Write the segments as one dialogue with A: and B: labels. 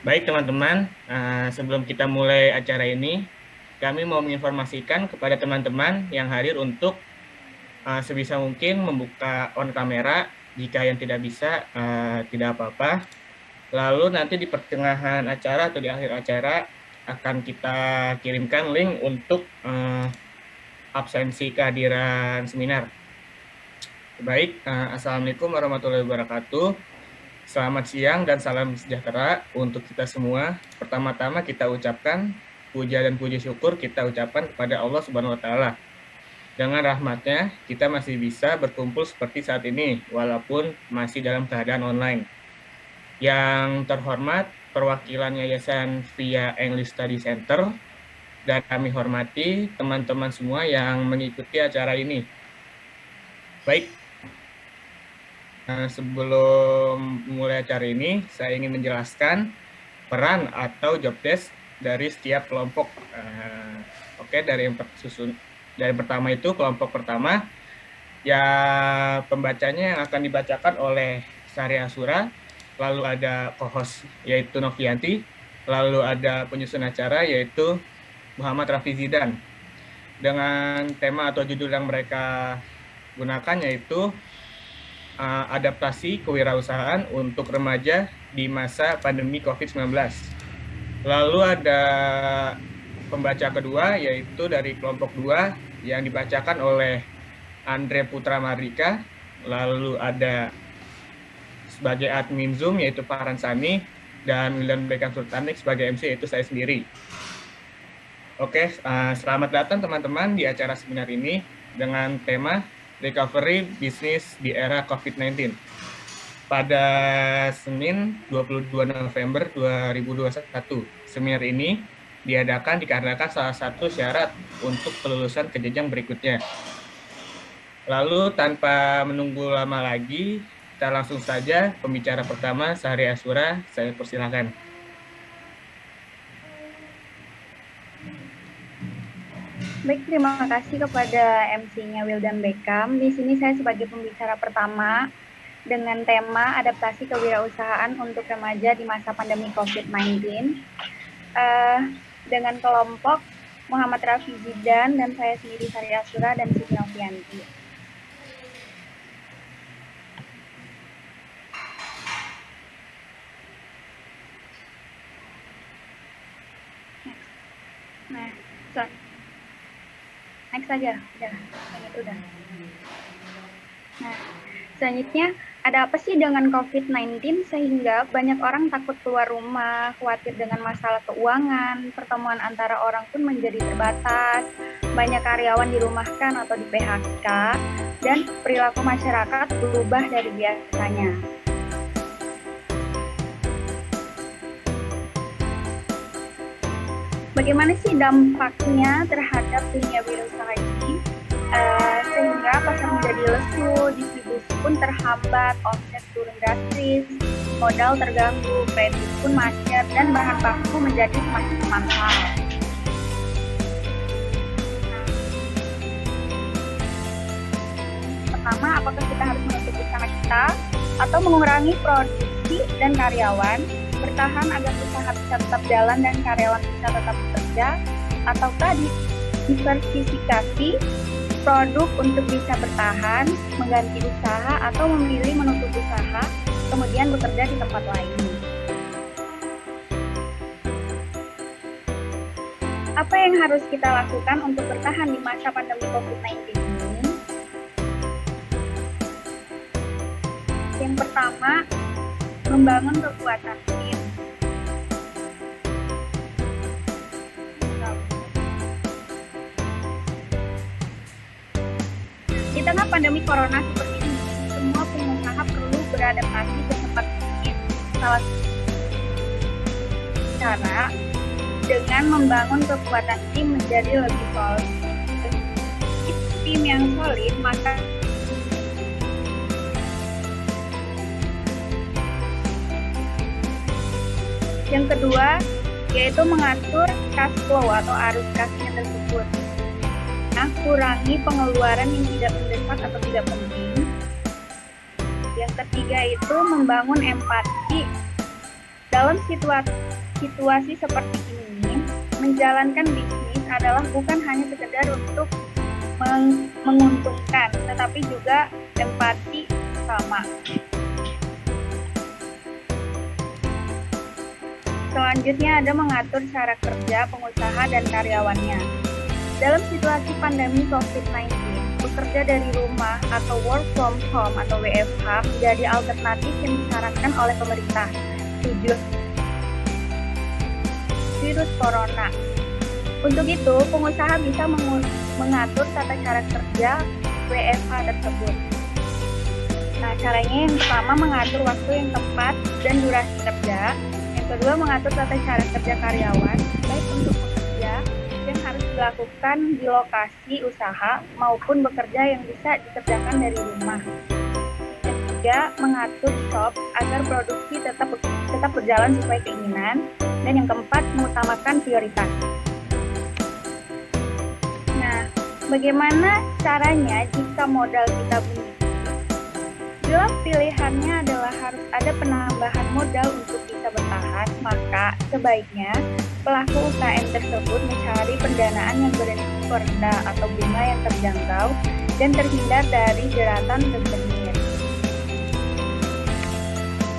A: Baik teman-teman, sebelum kita mulai acara ini, kami mau menginformasikan kepada teman-teman yang hadir untuk sebisa mungkin membuka on kamera. Jika yang tidak bisa, tidak apa-apa. Lalu nanti di pertengahan acara atau di akhir acara akan kita kirimkan link untuk absensi kehadiran seminar. Baik, Assalamualaikum warahmatullahi wabarakatuh. Selamat siang dan salam sejahtera untuk kita semua. Pertama-tama kita ucapkan puja dan puji syukur kita ucapkan kepada Allah Subhanahu wa taala. Dengan rahmatnya, kita masih bisa berkumpul seperti saat ini, walaupun masih dalam keadaan online. Yang terhormat, perwakilan Yayasan Via English Study Center, dan kami hormati teman-teman semua yang mengikuti acara ini. Baik, sebelum mulai acara ini, saya ingin menjelaskan peran atau job desk dari setiap kelompok. Oke, dari pertama itu kelompok pertama, ya pembacanya yang akan dibacakan oleh Sari Asura, lalu ada co-host yaitu Novianti, lalu ada penyusun acara yaitu Muhammad Rafi Zidan. Dengan tema atau judul yang mereka gunakan yaitu adaptasi kewirausahaan untuk remaja di masa pandemi COVID-19. Lalu ada pembaca kedua yaitu dari kelompok 2 yang dibacakan oleh Andre Putra Mardika. Lalu ada sebagai admin Zoom yaitu Farhan Sani, dan William Beckham Sultanik sebagai MC yaitu saya sendiri. Oke, selamat datang teman-teman di acara seminar ini dengan tema Recovery Bisnis di Era COVID-19. Pada Senin 22 November 2021, seminar ini diadakan dikarenakan salah satu syarat untuk kelulusan ke jenjang berikutnya. Lalu tanpa menunggu lama lagi, kita langsung saja pembicara pertama, Sari Asura, saya persilakan.
B: Baik, terima kasih kepada MC-nya Wildan Beckham. Di sini saya sebagai pembicara pertama dengan tema adaptasi kewirausahaan untuk remaja di masa pandemi COVID-19 dengan kelompok Muhammad Rafi Zidan dan saya sendiri Sari Asura dan Siti Novianti. Next saja, udah. Nah, selanjutnya ada apa sih dengan COVID-19 sehingga banyak orang takut keluar rumah, khawatir dengan masalah keuangan, pertemuan antara orang pun menjadi terbatas, banyak karyawan dirumahkan atau di PHK, dan perilaku masyarakat berubah dari biasanya. Bagaimana sih dampaknya terhadap dunia wirausaha ini? Sehingga pasar menjadi lesu, distribusi pun terhambat, omset turun drastis, modal terganggu, kredit pun macet, dan bahan baku menjadi semakin mahal. Pertama, apakah kita harus menutup usaha kita atau mengurangi produksi dan karyawan, bertahan agar usaha bisa tetap jalan dan karyawan bisa tetap bekerja, ataukah diversifikasi produk untuk bisa bertahan, mengganti usaha, atau memilih menutup usaha, kemudian bekerja di tempat lain. Apa yang harus kita lakukan untuk bertahan di masa pandemi COVID-19 ini? Yang pertama, membangun kekuatan tim. Di tengah pandemi corona seperti ini, semua pengusaha perlu beradaptasi secepat mungkin. Salah satu cara dengan membangun kekuatan tim menjadi lebih solid. Tim yang solid, maka yang kedua, yaitu mengatur cash flow atau arus kasnya tersebut. Nah, kurangi pengeluaran yang tidak mendesak atau tidak penting. Yang ketiga itu membangun empati Dalam situasi seperti ini, menjalankan bisnis adalah bukan hanya sekedar untuk menguntungkan, tetapi juga empati sama. Selanjutnya ada mengatur cara kerja pengusaha dan karyawannya. Dalam situasi pandemi COVID-19, bekerja dari rumah atau work from home atau WFH menjadi alternatif yang disarankan oleh pemerintah. Tujuan virus corona. Untuk itu, pengusaha bisa mengatur tata cara kerja WFH tersebut. Nah, caranya yang pertama mengatur waktu yang tepat dan durasi kerja. Yang kedua, mengatur tata cara kerja karyawan, baik untuk pekerja yang harus dilakukan di lokasi usaha maupun bekerja yang bisa dikerjakan dari rumah. Yang ketiga, mengatur shop agar produksi tetap berjalan sesuai keinginan. Dan yang keempat, mengutamakan prioritas. Nah, bagaimana caranya jika modal kita bunyi? Jelas pilihannya adalah harus ada penambahan modal untuk bisa bertahan, maka sebaiknya pelaku UKM tersebut mencari pendanaan yang beresiko rendah atau bunga yang terjangkau dan terhindar dari jeratan rentenir.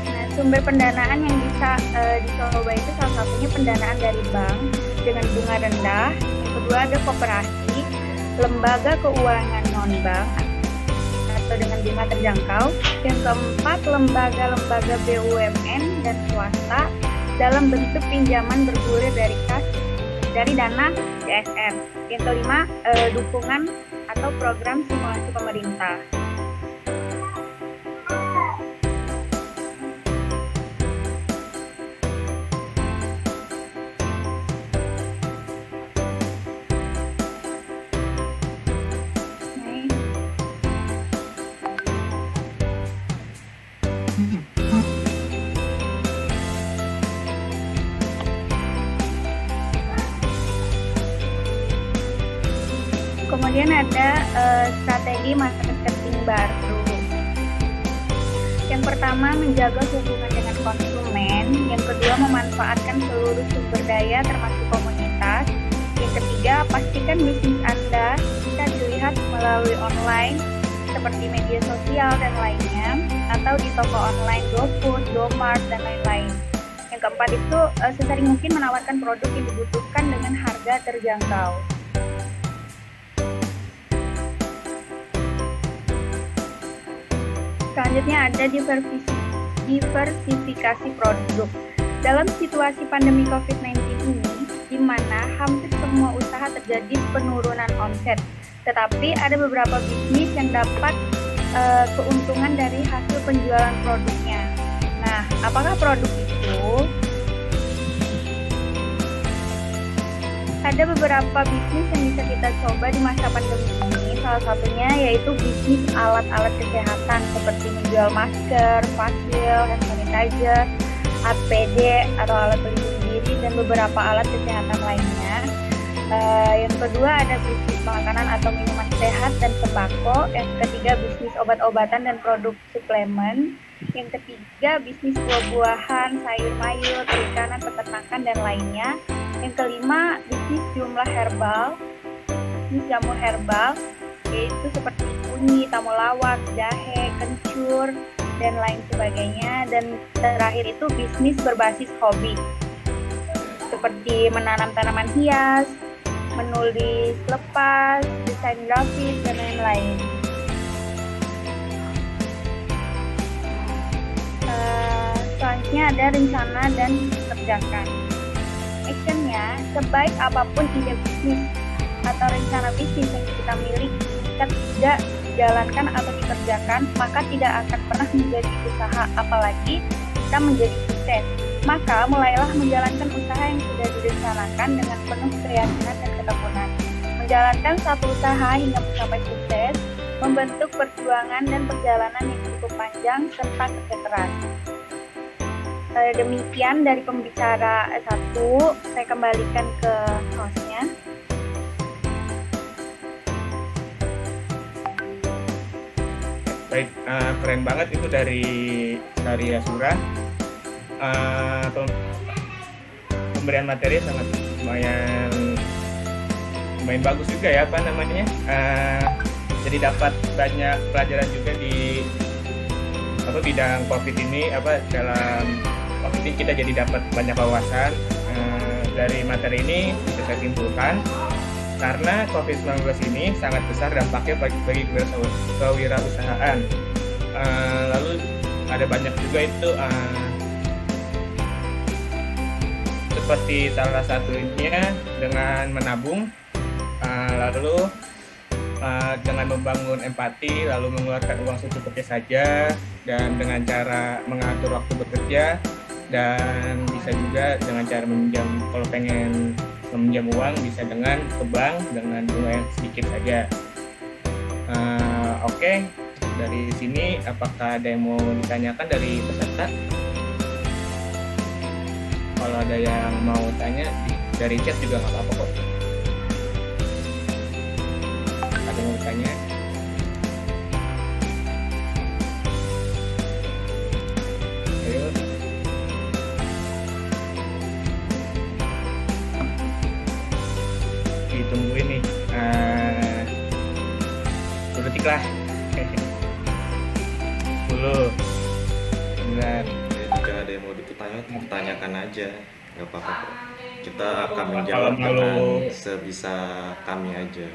B: Nah, sumber pendanaan yang bisa dicoba itu salah satunya pendanaan dari bank dengan bunga rendah. Yang kedua ada koperasi, lembaga keuangan non-bank atau dengan bunga terjangkau. Yang keempat, lembaga-lembaga BUMN dan swasta dalam bentuk pinjaman bergulir dari dana CSR. Yang kelima, dukungan atau program simulasi pemerintah. Kemudian ada strategi marketing baru. Yang pertama, menjaga hubungan dengan konsumen. Yang kedua, memanfaatkan seluruh sumber daya termasuk komunitas. Yang ketiga, pastikan bisnis Anda bisa dilihat melalui online seperti media sosial dan lainnya, atau di toko online GoFood, GoMart, dan lain-lain. Yang keempat itu sesering mungkin menawarkan produk yang dibutuhkan dengan harga terjangkau. Selanjutnya ada diversifikasi produk. Dalam situasi pandemi COVID-19 ini, di mana hampir semua usaha terjadi penurunan omset, tetapi ada beberapa bisnis yang dapat keuntungan dari hasil penjualan produknya. Nah, apakah produk itu? Ada beberapa bisnis yang bisa kita coba di masa pandemi ini. Salah satunya yaitu bisnis alat-alat kesehatan seperti menjual masker, face shield, hand sanitizer, APD atau alat pelindung diri dan beberapa alat kesehatan lainnya. Yang kedua ada bisnis makanan atau minuman sehat dan sembako. Yang ketiga bisnis obat-obatan dan produk suplemen. Yang ketiga bisnis buah-buahan, sayur mayur, perikanan, peternakan dan lainnya. Yang kelima bisnis bisnis jamu herbal, yaitu seperti kunyit, temulawak, jahe, kencur dan lain sebagainya. Dan terakhir itu bisnis berbasis hobi seperti menanam tanaman hias, menulis lepas, desain grafis dan lain-lain. Selanjutnya ada rencana dan kerjakan. Actionnya, sebaik apapun ide bisnis atau rencana bisnis yang kita miliki, jika tidak dijalankan atau dikerjakan, maka tidak akan pernah menjadi usaha, apalagi kita menjadi sukses. Maka mulailah menjalankan usaha yang sudah direncanakan dengan penuh keyakinan dan ketekunan. Menjalankan satu usaha hingga mencapai sukses, membentuk perjuangan dan perjalanan yang cukup panjang serta kerja keras. Demikian dari pembicara satu, saya kembalikan ke hostnya.
A: Baik, keren banget itu dari Sari Asura. uh, pemberian materi sangat lumayan bagus juga ya, apa namanya, jadi dapat banyak pelajaran juga di bidang COVID ini, dalam COVID ini kita jadi dapat banyak wawasan. Dari materi ini bisa saya simpulkan, karena COVID-19 ini sangat besar dampaknya bagi kewirausahaan. Lalu ada banyak juga itu seperti salah satunya dengan menabung, lalu dengan membangun empati, lalu mengeluarkan uang secukupnya saja, dan dengan cara mengatur waktu bekerja, dan bisa juga dengan cara meminjam, kalau pengen meminjam uang bisa dengan ke bank dengan bunga yang sedikit saja. Oke. Dari sini apakah ada yang mau ditanyakan dari peserta? Kalau ada yang mau tanya dari chat juga nggak apa-apa kok. Ada yang mau tanya? Ayo. Ditungguin nih. 10 detik lah. 10. Benar.
C: Jika ada yang mau ditanyakan aja, nggak apa-apa kok. Kita akan menjawab dengan sebisa kami aja.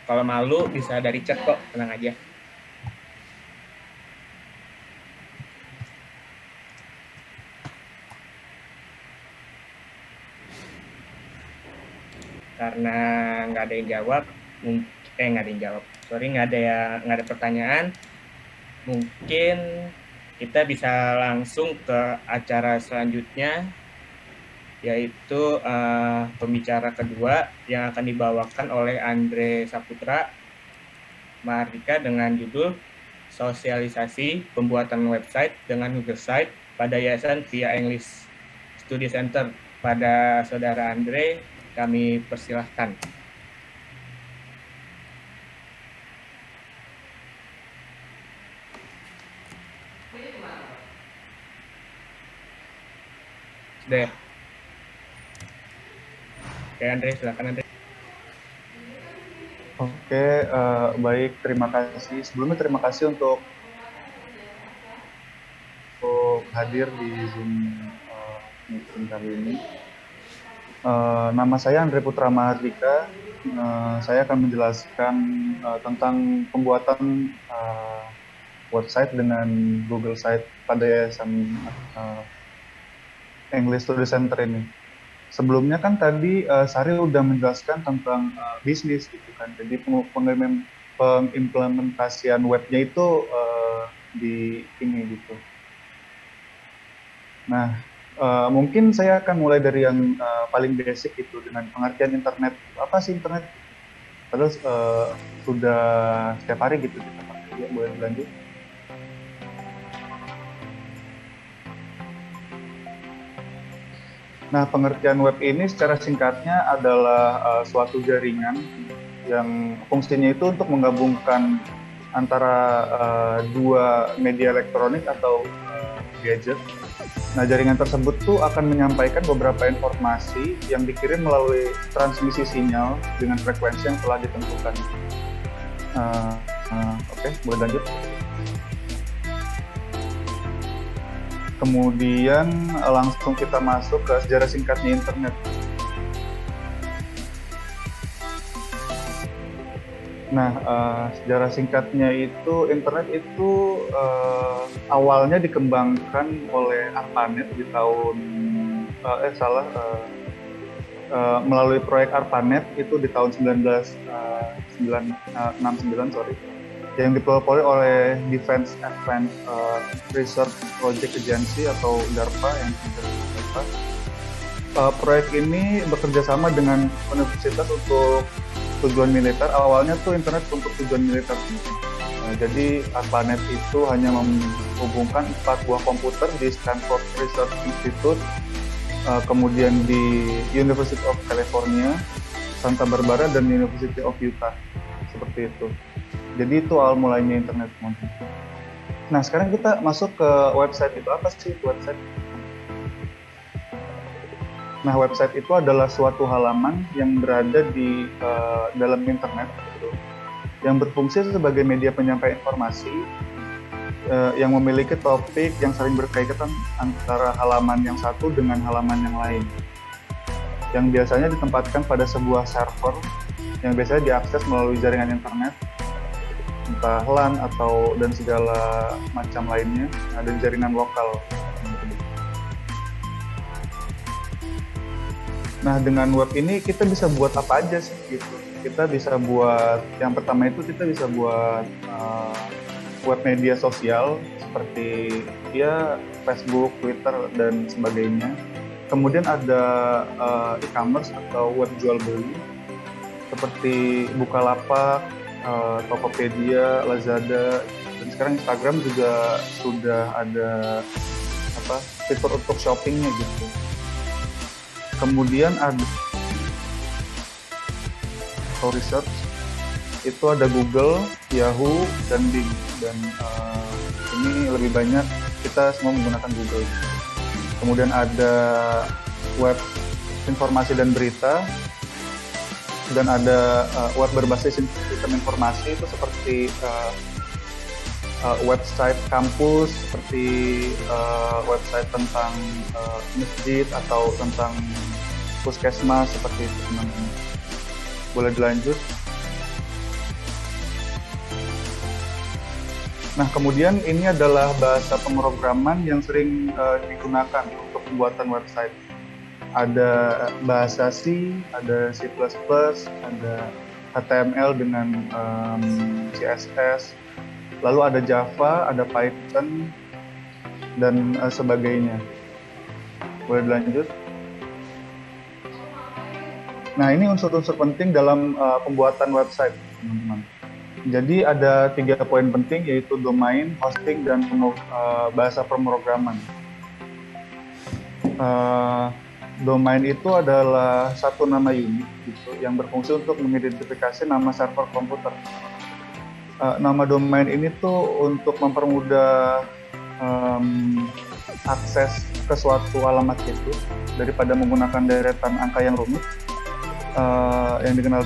A: Kalau malu bisa dari chat kok, tenang aja. Karena nggak ada yang jawab, nggak ada pertanyaan, mungkin kita bisa langsung ke acara selanjutnya, yaitu pembicara kedua yang akan dibawakan oleh Andre Saputra Mahardika dengan judul Sosialisasi Pembuatan Website dengan Google Site pada Yayasan Via English Study Center. Pada Saudara Andre, kami persilahkan. Sudah ya? Oke, Andre, silakan Andre.
D: Oke, baik, terima kasih. Sebelumnya terima kasih untuk hadir di Zoom meeting kali ini. Nama saya Andre Putra Mahardika. Saya akan menjelaskan tentang pembuatan website dengan Google Site pada Yayasan English Study Center ini. Sebelumnya kan tadi Sari udah menjelaskan tentang bisnis gitu kan. Jadi pengimplementasian webnya itu di ini gitu. Nah, mungkin saya akan mulai dari yang paling basic itu dengan pengertian internet. Apa sih internet? Padahal sudah setiap hari gitu kita pakai. Ya, boleh lanjut. Nah, pengertian web ini secara singkatnya adalah suatu jaringan yang fungsinya itu untuk menggabungkan antara dua media elektronik atau gadget. Nah, jaringan tersebut tuh akan menyampaikan beberapa informasi yang dikirim melalui transmisi sinyal dengan frekuensi yang telah ditentukan. Oke, boleh lanjut. Kemudian langsung kita masuk ke sejarah singkatnya internet. Nah, sejarah singkatnya itu internet itu awalnya dikembangkan oleh ARPANET di tahun melalui proyek ARPANET itu di tahun 1969 yang dipelopori oleh Defense Advanced Research Project Agency atau DARPA yang DARPA. Proyek ini bekerja sama dengan universitas untuk tujuan militer. Awalnya tuh internet untuk tujuan militer. Jadi ARPANET itu hanya menghubungkan 4 buah komputer di Stanford Research Institute, kemudian di University of California, Santa Barbara, dan University of Utah. Seperti itu. Jadi itu awal mulanya internet. Nah, sekarang kita masuk ke website. Itu apa sih website? Nah, website itu adalah suatu halaman yang berada di dalam internet, gitu, yang berfungsi sebagai media penyampaian informasi, yang memiliki topik yang sering berkaitan antara halaman yang satu dengan halaman yang lain, yang biasanya ditempatkan pada sebuah server yang biasanya diakses melalui jaringan internet, entah LAN atau dan segala macam lainnya, ada jaringan lokal. Nah, dengan web ini kita bisa buat apa aja sih gitu. Kita bisa buat, yang pertama itu kita bisa buat web media sosial seperti ya Facebook, Twitter dan sebagainya. Kemudian ada e-commerce atau web jual beli seperti Bukalapak, Tokopedia, Lazada, dan sekarang Instagram juga sudah ada fitur untuk shoppingnya gitu. Kemudian ada research, itu ada Google, Yahoo, dan Bing, dan ini lebih banyak kita semua menggunakan Google. Kemudian ada web informasi dan berita, dan ada web berbasis sistem informasi itu seperti website kampus, seperti website tentang masjid atau tentang puskesmas, seperti itu teman-teman. Boleh dilanjut. Nah, kemudian ini adalah bahasa pemrograman yang sering digunakan untuk pembuatan website. Ada bahasa C, ada C++, ada HTML dengan CSS, lalu ada Java, ada Python, dan sebagainya. Boleh dilanjut. Nah, ini unsur-unsur penting dalam pembuatan website, teman-teman. Jadi ada 3 poin penting, yaitu domain, hosting, dan bahasa pemrograman. Domain itu adalah satu nama unik gitu, yang berfungsi untuk mengidentifikasi nama server komputer. Nama domain ini tuh untuk mempermudah akses ke suatu alamat itu daripada menggunakan deretan angka yang rumit, yang dikenal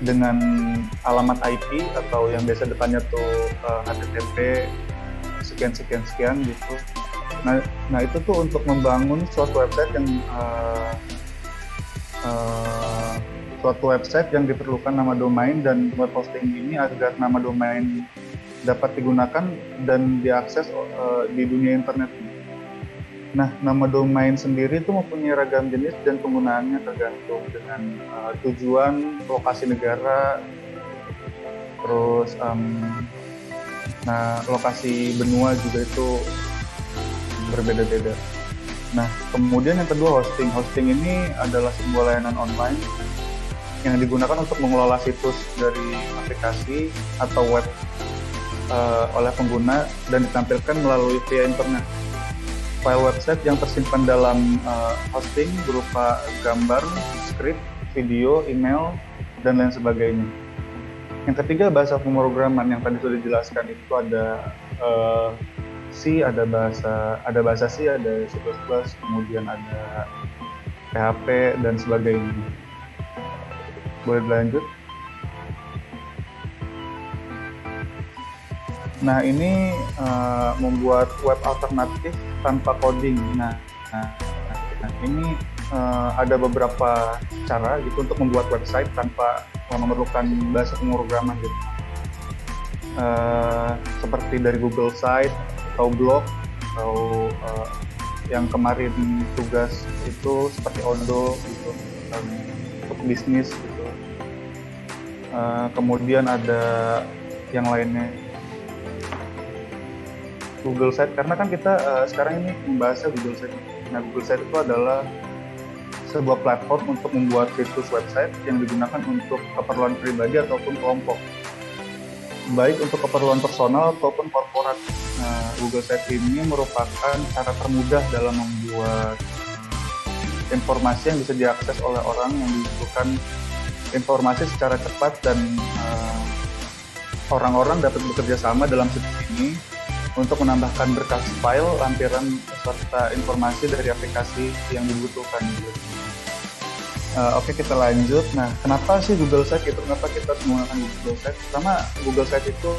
D: dengan alamat IP atau yang biasa depannya tuh HTTP sekian gitu. Nah itu tuh untuk membangun suatu website yang diperlukan nama domain dan web hosting ini agar nama domain dapat digunakan dan diakses di dunia internet. Nah, nama domain sendiri itu mempunyai ragam jenis dan penggunaannya tergantung dengan tujuan, lokasi negara, terus lokasi benua juga itu berbeda-beda. Nah, kemudian yang kedua hosting. Hosting ini adalah sebuah layanan online yang digunakan untuk mengelola situs dari aplikasi atau web oleh pengguna dan ditampilkan melalui via internet. File website yang tersimpan dalam hosting berupa gambar, skrip, video, email, dan lain sebagainya. Yang ketiga, bahasa pemrograman yang tadi sudah dijelaskan itu ada C, ada bahasa C, ada C++, kemudian ada PHP dan sebagainya. Boleh dilanjut. Nah, ini membuat web alternatif tanpa coding. Nah ini ada beberapa cara gitu untuk membuat website tanpa memerlukan bahasa pemrograman gitu. Seperti dari Google Site atau blog atau yang kemarin tugas itu seperti Odoo gitu, untuk bisnis gitu. Kemudian ada yang lainnya Google Site, karena kan kita sekarang ini membahasnya Google Site. Nah, Google Site itu adalah sebuah platform untuk membuat situs website yang digunakan untuk keperluan pribadi ataupun kelompok, baik untuk keperluan personal ataupun korporat. Nah, Google Site ini merupakan cara termudah dalam membuat informasi yang bisa diakses oleh orang yang membutuhkan informasi secara cepat dan orang-orang dapat bekerja sama dalam situs ini untuk menambahkan berkas file, lampiran, serta informasi dari aplikasi yang dibutuhkan. Oke, kita lanjut. Nah, kenapa sih Google Sites itu? Kenapa kita harus menggunakan Google Sites? Pertama, Google Sites itu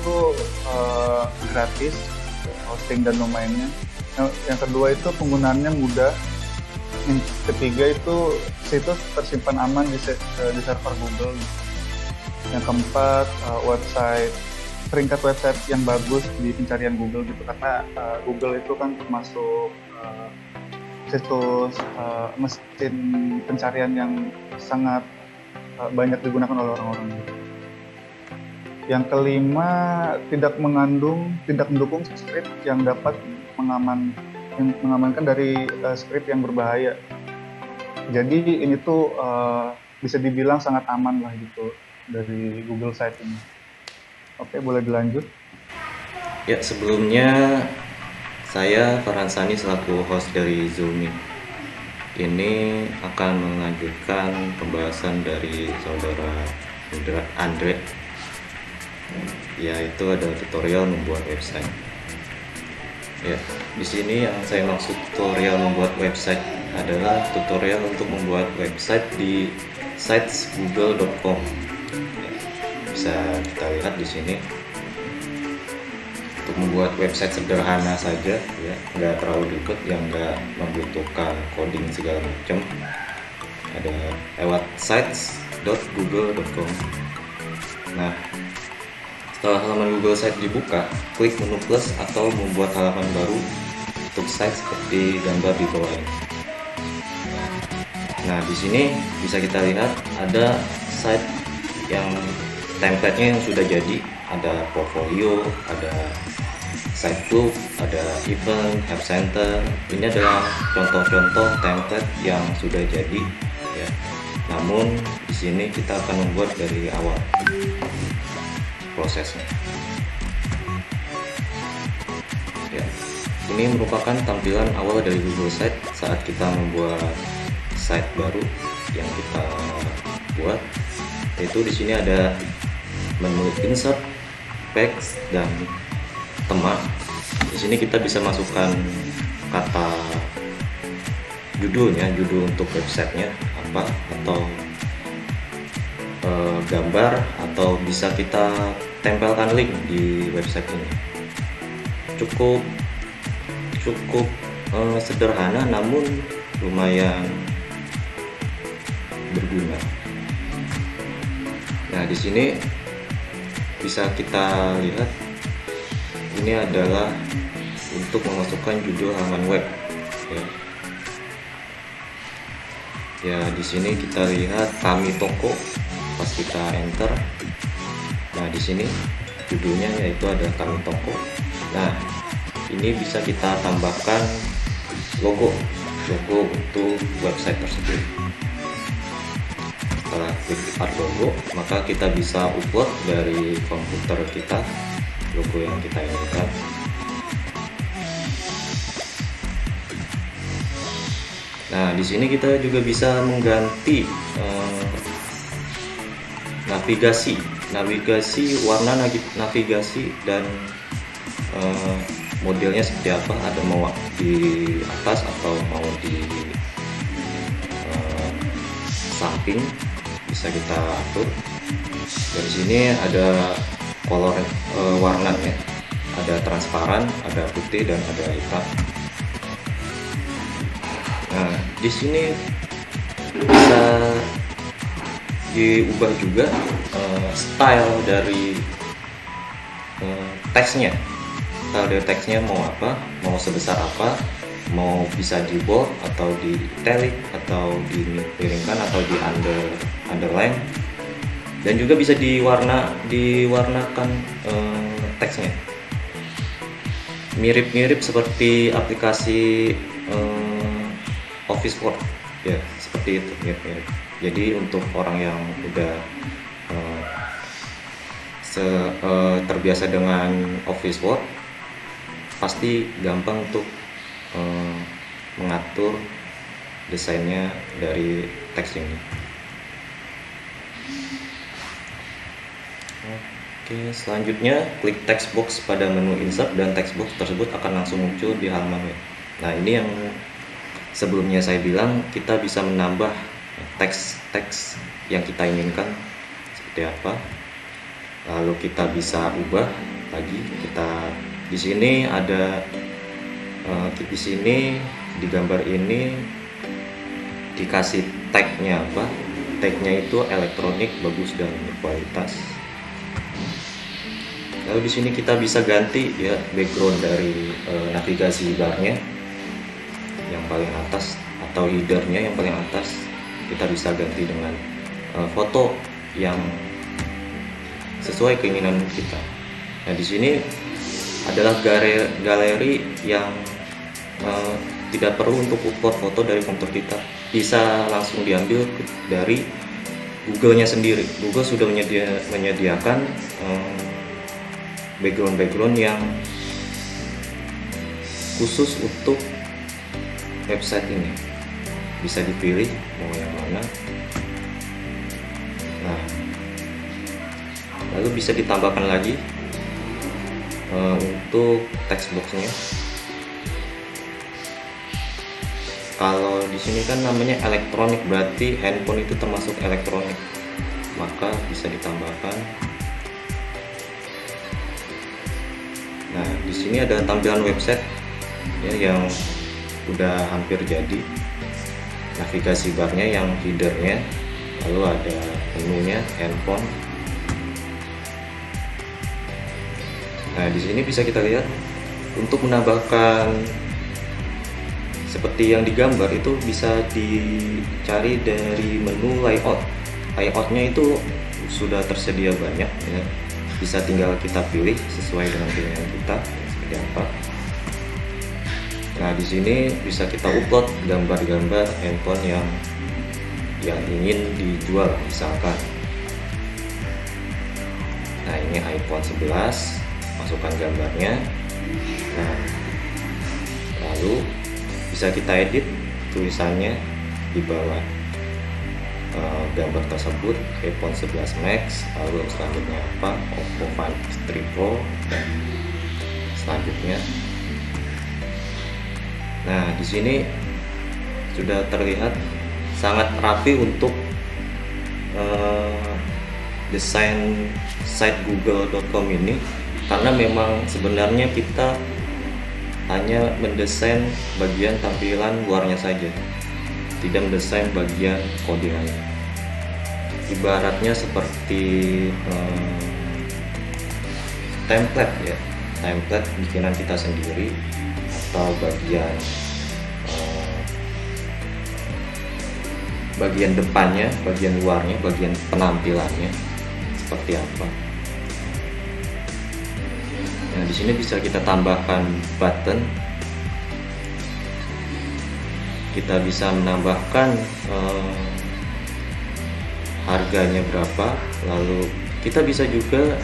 D: gratis, hosting dan domainnya. Yang kedua itu penggunaannya mudah. Yang ketiga itu situs tersimpan aman di server Google. Yang keempat, peringkat website yang bagus di pencarian Google gitu, karena Google itu kan termasuk situs mesin pencarian yang sangat banyak digunakan oleh orang-orang. Yang kelima, tidak mendukung script yang dapat mengamankan dari script yang berbahaya. Jadi ini tuh bisa dibilang sangat aman lah gitu dari Google Sites ini. Oke, boleh dilanjut.
C: Ya, sebelumnya saya Farhan Sani selaku host dari Zoom ini akan melanjutkan pembahasan dari saudara Andre, yaitu ada tutorial membuat website. Ya, di sini yang saya maksud tutorial membuat website adalah tutorial untuk membuat website di sites google.com. Bisa kita lihat di sini. Untuk membuat website sederhana saja, ya, nggak terlalu ribet, yang nggak membutuhkan coding segala macam. Ada lewat sites.google.com. Nah, setelah halaman Google Sites dibuka, klik menu plus atau membuat halaman baru untuk site seperti gambar di bawah ini. Nah, di sini bisa kita lihat ada site yang template-nya yang sudah jadi, ada portfolio, ada site book, ada event, help center. Ini adalah contoh-contoh template yang sudah jadi, ya. Namun di sini kita akan membuat dari awal prosesnya. Ya, ini merupakan tampilan awal dari Google Sites saat kita membuat site baru yang kita buat. Yaitu di sini ada menu insert, text, dan tema. Di sini kita bisa masukkan kata judulnya, judul untuk websitenya apa, atau gambar, atau bisa kita tempelkan link di website ini. Cukup sederhana, namun lumayan berguna. Nah, di sini bisa kita lihat ini adalah untuk memasukkan judul halaman web. Ya, di sini kita lihat kami toko. Pas kita enter, nah di sini judulnya yaitu ada kami toko. Nah, ini bisa kita tambahkan logo untuk website tersebut. Setelah klik add logo, maka kita bisa upload dari komputer kita logo yang kita inginkan. Nah, di sini kita juga bisa mengganti navigasi, warna navigasi, dan modelnya seperti apa, ada mau di atas atau mau di samping, bisa kita atur. Dari sini ada color warnanya, ada transparan, ada putih, dan ada hitam. Nah, di sini bisa diubah juga style dari teksnya. Style dari teksnya mau apa, mau sebesar apa, mau bisa di bold atau di italic atau dimiringkan atau di underline, dan juga bisa diwarnakan teksnya. Mirip-mirip seperti aplikasi Office Word, ya, seperti itu, mirip-mirip. Jadi untuk orang yang udah terbiasa dengan Office Word, pasti gampang untuk mengatur desainnya dari teks ini. Oke, selanjutnya klik text box pada menu insert dan text box tersebut akan langsung muncul di halaman web. Nah, ini yang sebelumnya saya bilang, kita bisa menambah teks yang kita inginkan seperti apa. Lalu kita bisa ubah lagi. Kita di sini ada di sini di gambar ini dikasih tagnya apa? Tagnya itu elektronik, bagus dan berkualitas. Lalu di sini kita bisa ganti ya background dari navigasi barnya yang paling atas atau headernya yang paling atas. Kita bisa ganti dengan foto yang sesuai keinginan kita. Nah, di sini adalah galeri yang tidak perlu untuk upload foto dari komputer kita, bisa langsung diambil dari Google-nya sendiri. Google sudah menyediakan background yang khusus untuk website ini. Bisa dipilih mau yang mana. Nah, lalu bisa ditambahkan lagi untuk text box-nya. Kalau di sini kan namanya elektronik, berarti handphone itu termasuk elektronik, maka bisa ditambahkan. Nah, di sini ada tampilan website ya, yang udah hampir jadi. Navigasi barnya yang headernya, lalu ada menunya handphone. Nah, di sini bisa kita lihat untuk menambahkan seperti yang digambar itu bisa dicari dari menu layout. Layoutnya itu sudah tersedia banyak ya. Bisa tinggal kita pilih sesuai dengan pilihan kita seperti apa. Nah, di sini bisa kita upload gambar-gambar handphone yang ingin dijual misalkan. Nah, ini iPhone 11, masukkan gambarnya. Nah, lalu bisa kita edit tulisannya di bawah gambar tersebut, iPhone 11 Max, lalu selanjutnya apa, Oppo Find X3 Pro, dan selanjutnya. Nah, di sini sudah terlihat sangat rapi untuk desain site google.com ini, karena memang sebenarnya kita hanya mendesain bagian tampilan luarnya saja, tidak mendesain bagian kodenya. Ibaratnya seperti template ya, template bikinan kita sendiri, atau bagian depannya, bagian luarnya, bagian penampilannya seperti apa. Nah, di sini bisa kita tambahkan button. Kita bisa menambahkan harganya berapa, lalu kita bisa juga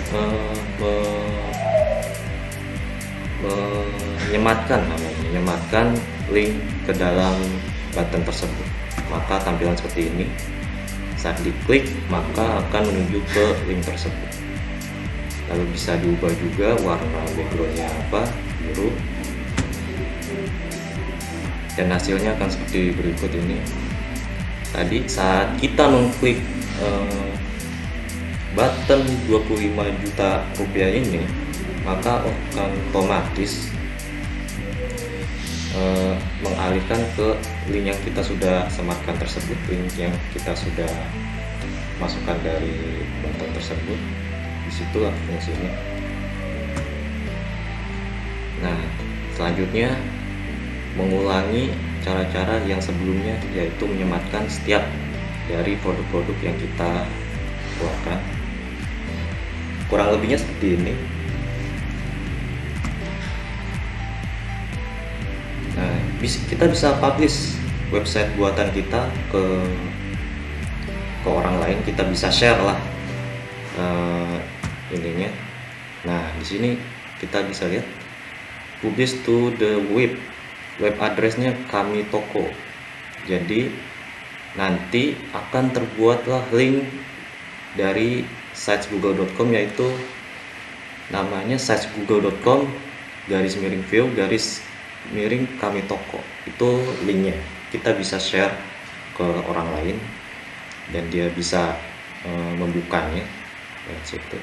C: menyematkan link ke dalam button tersebut. Maka tampilan seperti ini, saat diklik maka akan menuju ke link tersebut. Lalu bisa diubah juga warna backgroundnya apa, biru, dan hasilnya akan seperti berikut ini. Tadi saat kita mengklik button 25 juta rupiah ini, maka akan otomatis mengalihkan ke link yang kita sudah sematkan tersebut, link yang kita sudah masukkan dari button tersebut. Disitulah fungsinya. Nah, selanjutnya mengulangi cara-cara yang sebelumnya, yaitu menyematkan setiap dari produk-produk yang kita keluarkan. Kurang lebihnya seperti ini. Nah, kita bisa publish website buatan kita ke orang lain. Kita bisa share lah ininya. Nah, di sini kita bisa lihat publish to the web addressnya kami toko. Jadi nanti akan terbuatlah link dari sites google.com, yaitu namanya search google.com/view/kami toko. Itu linknya, kita bisa share ke orang lain dan dia bisa membukanya lewat situ.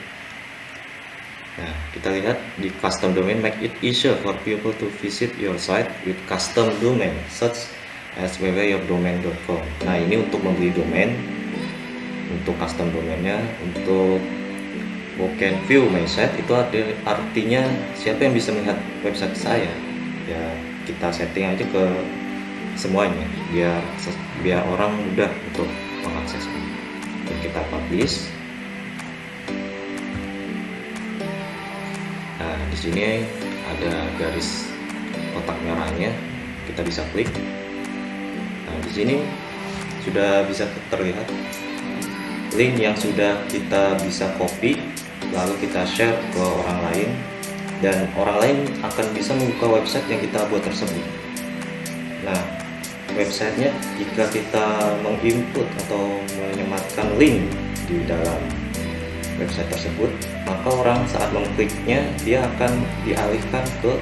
C: Nah, kita lihat di custom domain, make it easier for people to visit your site with custom domain such as www.yourdomain.com. Nah, ini untuk membeli domain, untuk custom domainnya, untuk who can view my site, itu artinya siapa yang bisa melihat website saya. Ya, kita setting aja ke semuanya biar orang mudah untuk mengaksesnya. Dan kita publish. Nah, di sini ada garis kotak merahnya, kita bisa klik. Nah, di sini sudah bisa terlihat link yang sudah kita bisa copy, lalu kita share ke orang lain, dan orang lain akan bisa membuka website yang kita buat tersebut. Nah, websitenya jika kita menginput atau menyematkan link di dalam website tersebut, maka orang saat mengkliknya dia akan dialihkan ke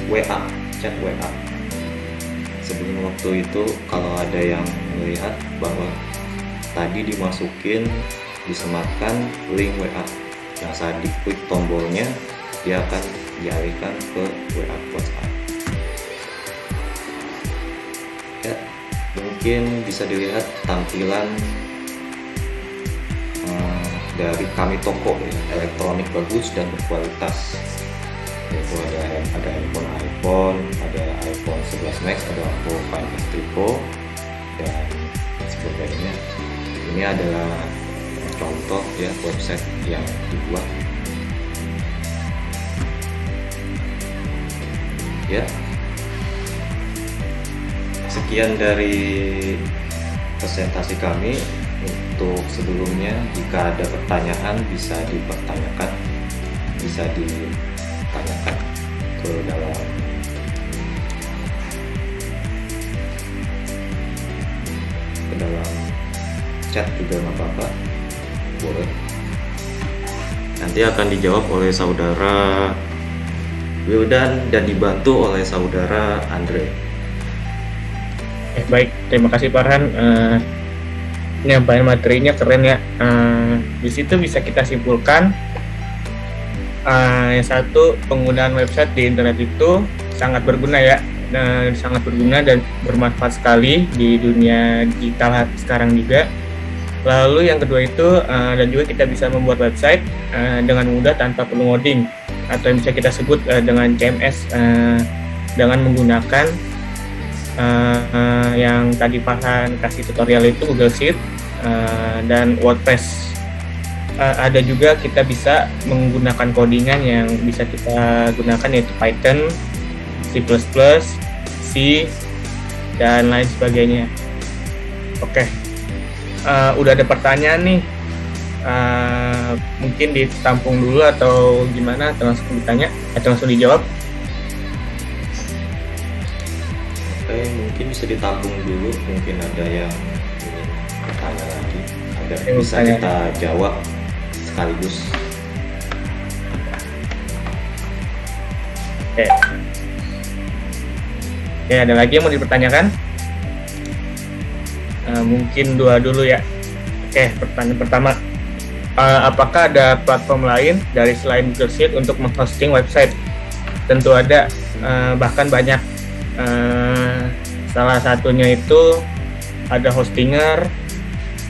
C: WA, chat WA. Sebelum waktu itu kalau ada yang melihat bahwa tadi dimasukin, disematkan link WA, yang saat diklik tombolnya dia akan dialihkan ke WA WhatsApp. Ya, mungkin bisa dilihat tampilan dari kami toko ya, elektronik bagus dan berkualitas, yaitu ada iPhone, ada iPhone 11 Max, ada Oppo Find X3 Pro dan sebagainya. Ini adalah contoh ya website yang dibuat. Ya, sekian dari presentasi kami. Untuk sebelumnya, jika ada pertanyaan bisa ditanyakan ke dalam chat juga nggak apa-apa, boleh. Nanti akan dijawab oleh saudara Wildan dan dibantu oleh saudara Andre.
A: Baik, terima kasih Farhan. Penyampaian materinya keren ya. Di situ bisa kita simpulkan yang satu, penggunaan website di internet itu sangat berguna ya, sangat berguna dan bermanfaat sekali di dunia digital sekarang juga. Lalu yang kedua itu dan juga kita bisa membuat website dengan mudah tanpa perlu ngoding, atau yang bisa kita sebut dengan CMS dengan menggunakan yang tadi Farhan kasih tutorial itu Google Sheet dan WordPress. Ada juga kita bisa menggunakan codingan yang bisa kita gunakan, yaitu Python, C++, C, dan lain sebagainya. Oke, udah ada pertanyaan nih, mungkin ditampung dulu atau gimana, atau langsung ditanya atau langsung dijawab?
C: Oke, mungkin bisa ditampung dulu, mungkin ada yang ingin bertanya lagi, agar bisa kita jawab sekaligus.
A: Oke, ada lagi yang mau dipertanyakan? Mungkin dua dulu ya. Oke, pertanyaan pertama, apakah ada platform lain dari selain Google Sheet untuk menghosting website? Tentu ada, bahkan banyak. Salah satunya itu ada Hostinger,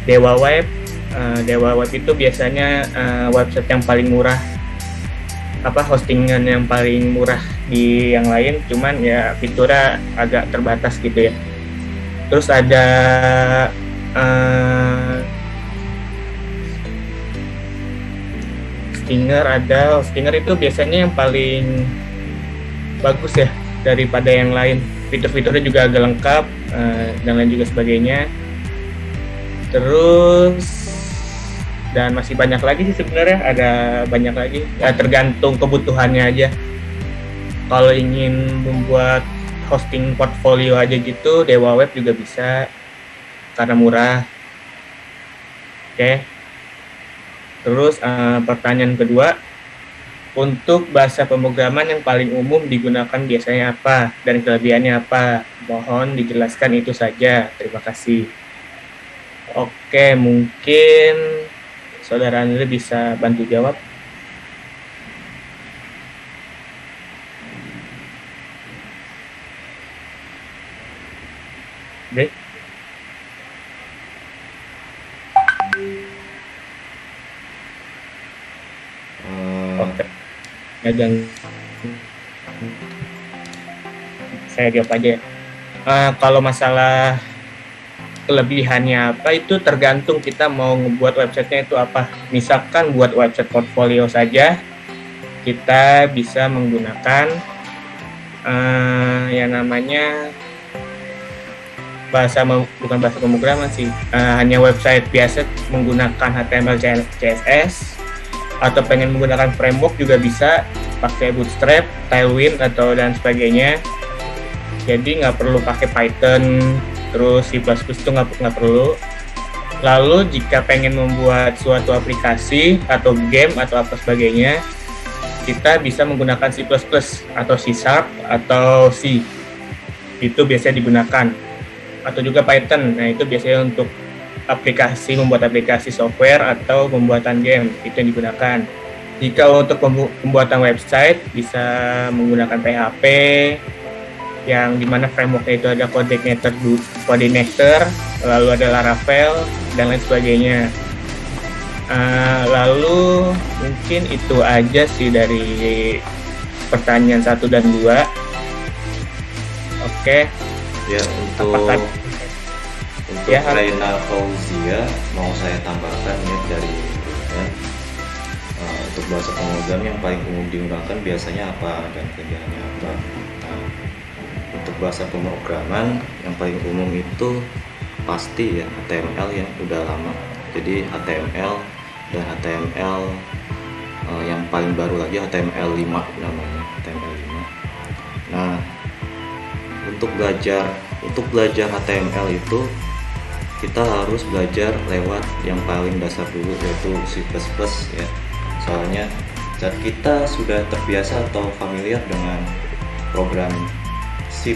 A: Dewa Web. Dewa Web itu biasanya website yang paling murah, hostingan yang paling murah di yang lain, cuman ya fiturnya agak terbatas gitu ya. Terus ada Hostinger itu biasanya yang paling bagus ya daripada yang lain. Fitur-fiturnya juga agak lengkap dan lain juga sebagainya. Terus dan masih banyak lagi sih sebenarnya, ada banyak lagi ya, tergantung kebutuhannya aja. Kalau ingin membuat hosting portfolio aja gitu, Dewa Web juga bisa karena murah. Oke. Terus pertanyaan kedua, untuk bahasa pemrograman yang paling umum digunakan biasanya apa dan kelebihannya apa? Mohon dijelaskan itu saja. Terima kasih. Oke, mungkin Saudara Andre bisa bantu jawab. Oke. Oke. Ya, dan saya jawab aja. Kalau masalah kelebihannya apa itu tergantung kita mau ngebuat websitenya itu apa. Misalkan buat website portfolio saja, kita bisa menggunakan yang namanya bukan bahasa pemrograman sih, hanya website biasa menggunakan HTML, CSS, atau pengen menggunakan framework juga bisa pakai Bootstrap, Tailwind atau dan sebagainya. Jadi nggak perlu pakai Python, terus C++ itu nggak perlu. Lalu jika pengen membuat suatu aplikasi atau game atau apa sebagainya, kita bisa menggunakan C++ atau C# atau C. Itu biasanya digunakan. Atau juga Python. Nah, itu biasanya untuk membuat aplikasi software atau pembuatan game, itu yang digunakan. Jika untuk pembuatan website bisa menggunakan PHP, yang dimana frameworknya itu ada coordinator, lalu ada Laravel dan lain sebagainya. Lalu mungkin itu aja sih dari pertanyaan 1 dan 2. Oke.
C: Ya, untuk
A: Ya,
C: Raina Fauzia mau saya tambahkan ya dari untuk bahasa pemrograman yang paling umum digunakan biasanya apa dan kerjanya apa. Nah, untuk bahasa pemrograman yang paling umum itu pasti ya HTML yang udah lama. Jadi HTML dan HTML yang paling baru lagi HTML5 namanya, HTML5. Nah, untuk belajar HTML itu kita harus belajar lewat yang paling dasar dulu, yaitu C++ ya. Soalnya saat kita sudah terbiasa atau familiar dengan program C++,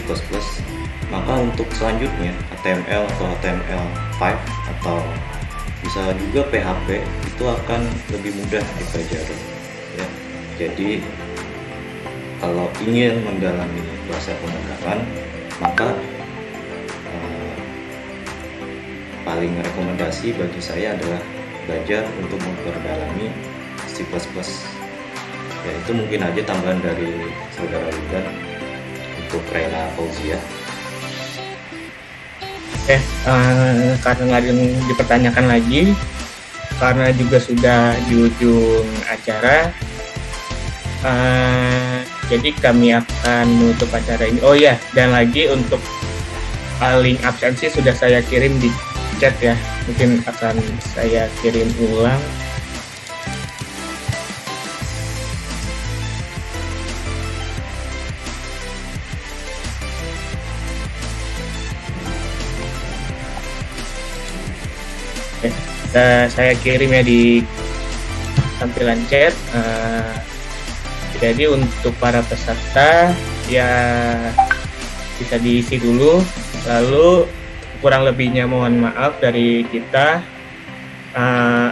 C: maka untuk selanjutnya HTML atau HTML5 atau bisa juga PHP itu akan lebih mudah dipelajari ya. Jadi kalau ingin mendalami bahasa pemrograman, maka paling rekomendasi bagi saya adalah belajar untuk memperdalami C++. Ya, itu mungkin aja tambahan dari Saudara Wildan untuk Raina Fauzia.
A: Karena nggak ada yang dipertanyakan lagi, karena juga sudah di ujung acara, jadi kami akan menutup acara ini. Oh ya, dan lagi untuk link absensi sudah saya kirim di chat ya, mungkin akan saya kirim ulang. Saya kirim ya di tampilan chat. Jadi untuk para peserta ya bisa diisi dulu, lalu kurang lebihnya mohon maaf dari kita.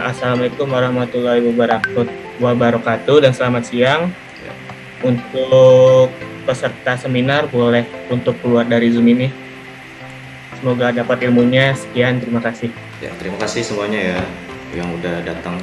A: Assalamualaikum warahmatullahi wabarakatuh dan selamat siang. Untuk peserta seminar boleh untuk keluar dari Zoom ini. Semoga dapat ilmunya. Sekian, terima kasih.
C: Ya, terima kasih semuanya ya yang udah datang.